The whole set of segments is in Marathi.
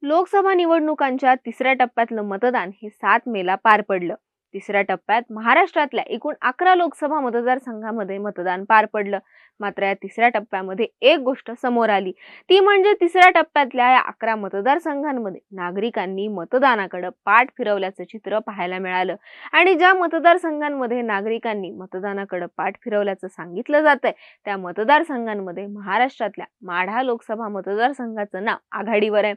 लोकसभा निवडणुकांच्या तिसऱ्या टप्प्यातलं मतदान हे 7 मेला पार पडलं. तिसऱ्या टप्प्यात महाराष्ट्रातल्या एकूण 11 लोकसभा मतदारसंघामध्ये मतदान पार पडलं. मात्र या तिसऱ्या टप्प्यामध्ये एक गोष्ट समोर आली. ती म्हणजे तिसऱ्या टप्प्यातल्या या 11 मतदारसंघांमध्ये नागरिकांनी मतदानाकडे पाठ फिरवल्याचं चित्र पाहायला मिळालं. आणि ज्या मतदारसंघांमध्ये नागरिकांनी मतदानाकडे पाठ फिरवल्याचं सांगितलं जातंय, त्या मतदारसंघांमध्ये महाराष्ट्रातल्या माढा लोकसभा मतदारसंघाचं नाव आघाडीवर आहे.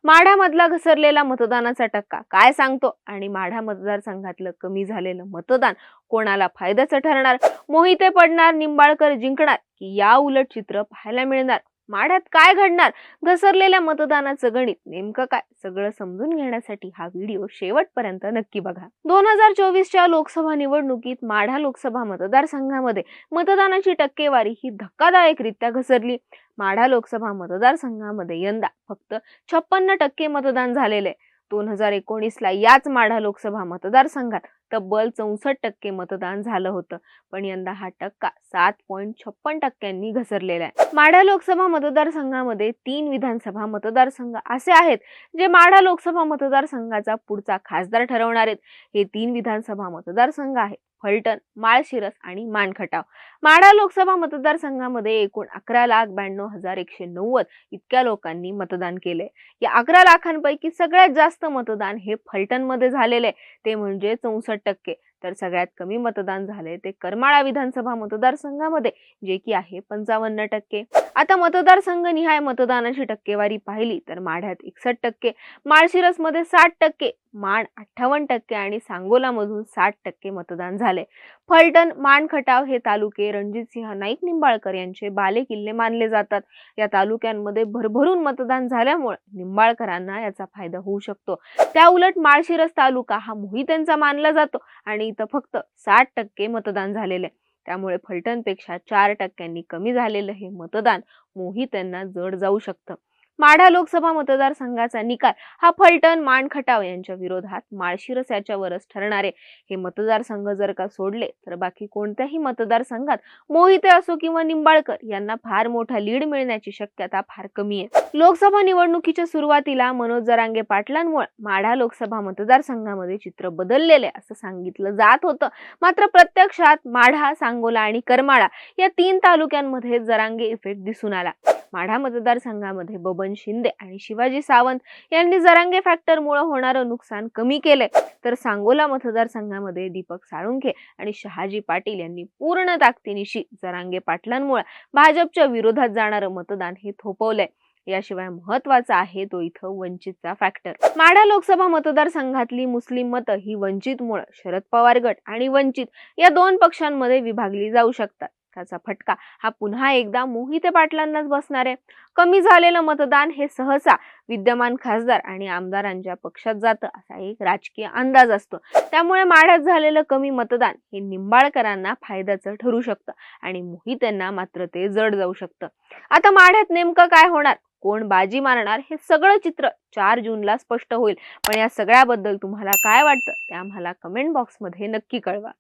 माढ्यामधला घसरलेला मतदानाचा टक्का काय सांगतो आणि माढा मतदारसंघातलं कमी झालेलं मतदान कोणाला फायद्याचं ठरणार? मोहिते पडणार, निंबाळकर जिंकणार की या उलट चित्र पाहायला मिळणार? माढ्यात काय घडणार? घसरलेल्या मतदानाचं गणित नेमकं काय? सगळं समजून घेण्यासाठी हा व्हिडिओ शेवटपर्यंत नक्की बघा. 2024च्या लोकसभा निवडणुकीत माढा लोकसभा मतदारसंघामध्ये मतदानाची टक्केवारी ही धक्कादायकरित्या घसरली. माढा लोकसभा मतदारसंघामध्ये यंदा फक्त 56% मतदान झालेले. 2019ला याच माढा लोकसभा मतदारसंघात तब्बल 64% मतदान झालं होतं. पण यंदा हा टक्का 7.56% घसरलेला आहे. माढा लोकसभा मतदारसंघामध्ये 3 विधानसभा मतदारसंघ असे आहेत जे माढा लोकसभा मतदारसंघाचा पुढचा खासदार ठरवणार आहेत. हे 3 विधानसभा मतदारसंघ आहेत फलटण, माळशिरस आणि मानखटाव. माढा लोकसभा मतदारसंघामध्ये एकूण 11,92,190 इतक्या लोकांनी मतदान केले. या 11 लाखांपैकी सगळ्यात जास्त मतदान हे फलटणमध्ये झालेले, ते म्हणजे 64%. तर सगळ्यात कमी मतदान झाले ते करमाळा विधानसभा मतदारसंघामध्ये, जे की आहे 55%. आता मतदारसंघ निहाय मतदानाची टक्केवारी पाहिली तर माढ्यात 61%, माळशिरसमध्ये 60%, माण 58% आणि सांगोलामधून 60% मतदान झाले. फलटण, मानखटाव हे तालुके रणजितसिंह नाईक निंबाळकर यांचे बालेकिल्ले मानले जातात. या तालुक्यांमध्ये भरभरून मतदान झाल्यामुळे निंबाळकरांना याचा फायदा होऊ शकतो. त्या उलट माळशिरस तालुका हा मोहितेंचा मानला जातो आणि इथं फक्त 60% मतदान झालेले. त्यामुळे फलटणपेक्षा 4% कमी झालेलं हे मतदान मोहितेंना जड जाऊ शकतं. माढा लोकसभा मतदारसंघाचा निकाल हा फलटण, मानखटाव यांच्या विरोधात माळशिरस याच्यावरच ठरणारे. हे मतदारसंघ जर का सोडले तर बाकी कोणत्याही मतदारसंघात मोहिते असो किंवा निंबाळकर यांना फार मोठा लीड मिळण्याची शक्यता फार कमी आहे. लोकसभा निवडणुकीच्या सुरुवातीला मनोज जरांगे पाटलांमुळे माढा लोकसभा मतदारसंघामध्ये चित्र बदललेले असं सांगितलं जात होतं. मात्र प्रत्यक्षात माढा, सांगोला आणि करमाळा या 3 तालुक्यांमध्ये जरांगे इफेक्ट दिसून आला. माढा मतदारसंघामध्ये बबन शिंदे आणि शिवाजी सावंत यांनी जरांगे फॅक्टरमुळे होणारं नुकसान कमी केले, तर सांगोला मतदारसंघामध्ये दीपक साळुंखे आणि शहाजी पाटील यांनी पूर्ण ताकदीनिशी जरांगे पाटलांमुळे भाजपच्या विरोधात जाणारं मतदान हे थोपवलंय. याशिवाय महत्वाचा आहे तो इथं वंचितचा फॅक्टर. माढा लोकसभा मतदारसंघातली मुस्लिम मतं ही वंचितमुळे शरद पवार गट आणि वंचित या 2 पक्षांमध्ये विभागली जाऊ शकतात. त्याचा फटका हा पुन्हा एकदा मोहिते पाटलांनाच बसणार आहे. कमी झालेलं मतदान हे सहसा विद्यमान खासदार आणि आमदारांच्या पक्षात जातं असा एक राजकीय अंदाज असतो. त्यामुळे माढ्यात झालेलं कमी मतदान हे निंबाळकरांना फायद्याचं ठरू शकतं आणि मोहितेंना मात्र ते जड जाऊ शकतं. आता माढ्यात नेमकं काय होणार, कोण बाजी मारणार, हे सगळं चित्र 4 जूनला स्पष्ट होईल. पण या सगळ्याबद्दल तुम्हाला काय वाटतं ते आम्हाला कमेंट बॉक्समध्ये नक्की कळवा.